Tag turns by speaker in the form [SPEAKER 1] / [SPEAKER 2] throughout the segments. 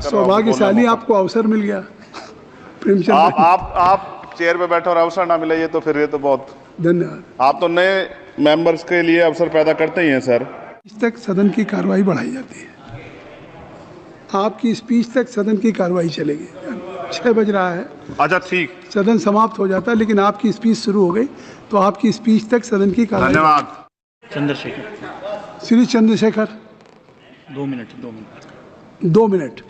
[SPEAKER 1] कर रहा हूँ।
[SPEAKER 2] सौभाग्यशाली आपको अवसर मिल गया प्रेमचंद
[SPEAKER 1] आप चेयर पे बैठे और अवसर ना मिले, ये तो फिर ये तो बहुत,
[SPEAKER 2] धन्यवाद।
[SPEAKER 1] आप तो नए मेंबर्स के लिए अवसर पैदा करते ही हैं सर।
[SPEAKER 2] इस तक सदन की कार्रवाई बढ़ाई जाती है। आपकी स्पीच तक सदन की कार्रवाई चलेगी। 6 बज रहा है,
[SPEAKER 1] अच्छा ठीक,
[SPEAKER 2] सदन समाप्त हो जाता है, लेकिन आपकी स्पीच शुरू हो गई तो आपकी स्पीच तक सदन की कार्रवाई।
[SPEAKER 1] धन्यवाद।
[SPEAKER 3] चंद्रशेखर,
[SPEAKER 2] श्री चंद्रशेखर
[SPEAKER 3] 2 मिनट।
[SPEAKER 2] 2 मिनट।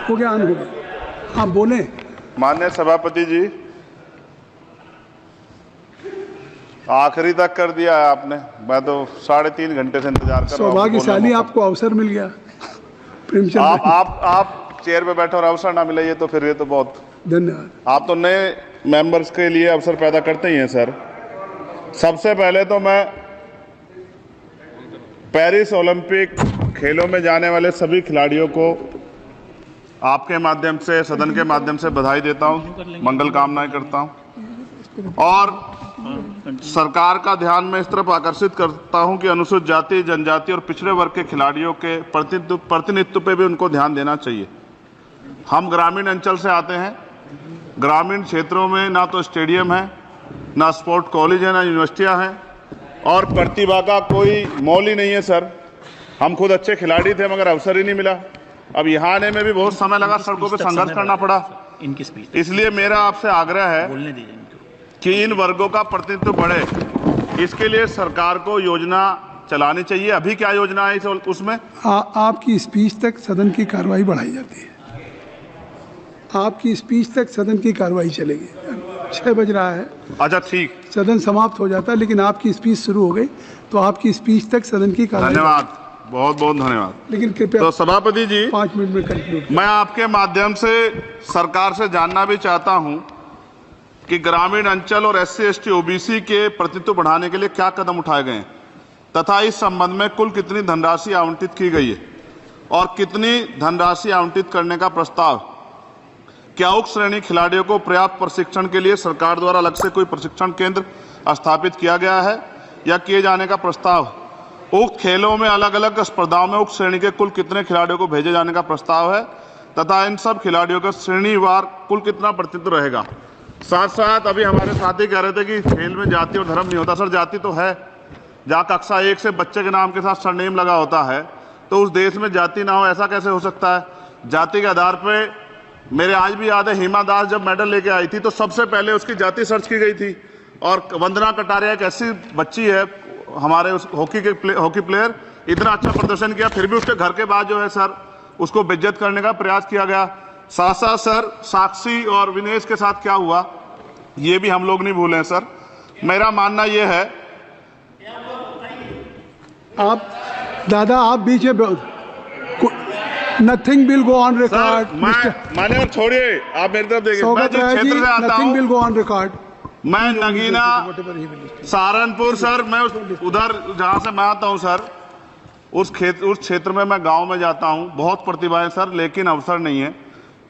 [SPEAKER 2] हो गया, ऑन हो गया। हाँ बोले।
[SPEAKER 1] माननीय सभापति जी, आखिरी तक कर दिया है आपने, मैं तो 3.5 घंटे से इंतजार कर रहा हूँ।
[SPEAKER 2] सौभाग्यशाली आपको अवसर मिल गया प्रेमचंद।
[SPEAKER 1] आप चेयर पे बैठे और अवसर ना मिले, ये तो फिर ये तो बहुत,
[SPEAKER 2] धन्यवाद।
[SPEAKER 1] आप तो नए मेंबर्स के लिए अवसर पैदा करते ही हैं सर। सबसे पहले तो मैं पेरिस ओलंपिक खेलों में जाने वाले सभी खिलाड़ियों को आपके माध्यम से, सदन के माध्यम से बधाई देता हूं, मंगल कामनाएं करता हूं और सरकार का ध्यान में इस तरफ आकर्षित करता हूं कि अनुसूचित जाति, जनजाति और पिछड़े वर्ग के खिलाड़ियों के प्रतिनिधित्व पे भी उनको ध्यान देना चाहिए। हम ग्रामीण अंचल से आते हैं, ग्रामीण क्षेत्रों में ना तो स्टेडियम है, ना स्पोर्ट कॉलेज है, ना यूनिवर्सिटियां हैं और प्रतिभा का कोई मोल ही नहीं है सर। हम खुद अच्छे खिलाड़ी थे मगर अवसर ही नहीं मिला। अब यहाँ आने में भी बहुत समय लगा, सड़कों पे संघर्ष करना पड़ा।
[SPEAKER 3] इनकी स्पीच,
[SPEAKER 1] इसलिए मेरा आपसे आग्रह है
[SPEAKER 3] बोलने दीजिए इनको
[SPEAKER 1] कि इन वर्गों का प्रतिनिधित्व बढ़े। इसके लिए सरकार को योजना चलानी चाहिए। अभी क्या योजना है उसमें?
[SPEAKER 2] आपकी स्पीच तक सदन की कार्रवाई बढ़ाई जाती है। आपकी स्पीच तक सदन की कार्रवाई चलेगी। 6 बज रहा है,
[SPEAKER 1] अच्छा ठीक,
[SPEAKER 2] सदन समाप्त हो जाता है, लेकिन आपकी स्पीच शुरू हो गई तो आपकी स्पीच तक सदन की कार्रवाई।
[SPEAKER 1] धन्यवाद, बहुत बहुत धन्यवाद।
[SPEAKER 2] लेकिन कृपया
[SPEAKER 1] तो सभापति जी,
[SPEAKER 2] 5 मिनट में कंक्लूड।
[SPEAKER 1] मैं आपके माध्यम से सरकार से जानना भी चाहता हूं कि ग्रामीण अंचल और SC, ST, OBC के प्रतिनिधित्व बढ़ाने के लिए क्या कदम उठाए गए हैं तथा इस संबंध में कुल कितनी धनराशि आवंटित की गई है और कितनी धनराशि आवंटित करने का प्रस्ताव। क्या उक्त श्रेणी खिलाड़ियों को पर्याप्त प्रशिक्षण के लिए सरकार द्वारा अलग से कोई प्रशिक्षण केंद्र स्थापित किया गया है या किए जाने का प्रस्ताव। उक्त खेलों में अलग अलग स्पर्धाओं में उक्त श्रेणी के कुल कितने खिलाड़ियों को भेजे जाने का प्रस्ताव है तथा इन सब खिलाड़ियों का श्रेणीवार कुल कितना प्रतिनिधित्व रहेगा। साथ साथ अभी हमारे साथी कह रहे थे कि खेल में जाति और धर्म नहीं होता। सर, जाति तो है। जहाँ कक्षा 1 से बच्चे के नाम के साथ सरनेम लगा होता है तो उस देश में जाति ना हो, ऐसा कैसे हो सकता है? जाति के आधार पर मेरे आज भी याद है, हिमा दास जब मेडल लेके आई थी तो सबसे पहले उसकी जाति सर्च की गई थी। और वंदना कटारिया एक ऐसी बच्ची है, हमारे उस हॉकी प्लेयर, इतना अच्छा प्रदर्शन किया, फिर भी उसके घर के बाद जो है सर उसको बेइज्जत करने का प्रयास किया गया। साथ साथ सर साक्षी और विनेश के साथ क्या हुआ ये भी हम लोग नहीं भूले हैं सर। मेरा मानना यह है,
[SPEAKER 2] आप दादा आप बीच में, nothing will go on record.
[SPEAKER 1] माने छोड़िए, आप मेरी तरफ देखिए। मैं जिस क्षेत्र से आता
[SPEAKER 2] नथिंग विल
[SPEAKER 1] हूँ,
[SPEAKER 2] गो ऑन रिकॉर्ड।
[SPEAKER 1] मैं नगीना सहारनपुर सर, मैं उधर जहाँ से मैं आता हूँ सर, उस क्षेत्र में मैं गांव में जाता हूँ। बहुत प्रतिभाएं सर, लेकिन अवसर नहीं है।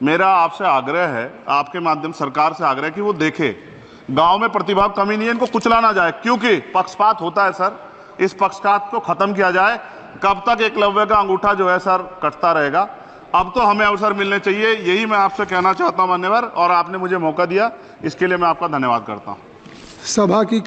[SPEAKER 1] मेरा आपसे आग्रह है, आपके माध्यम सरकार से आग्रह है कि वो देखे गांव में प्रतिभा कमी नहीं है, इनको कुचला ना जाए क्योंकि पक्षपात होता है सर। इस पक्षपात को खत्म किया जाए। कब तक एकलव्य का अंगूठा जो है सर कटता रहेगा? अब तो हमें अवसर मिलने चाहिए, यही मैं आपसे कहना चाहता हूं मान्यवर, और आपने मुझे मौका दिया इसके लिए मैं आपका धन्यवाद करता हूं।
[SPEAKER 2] सभा की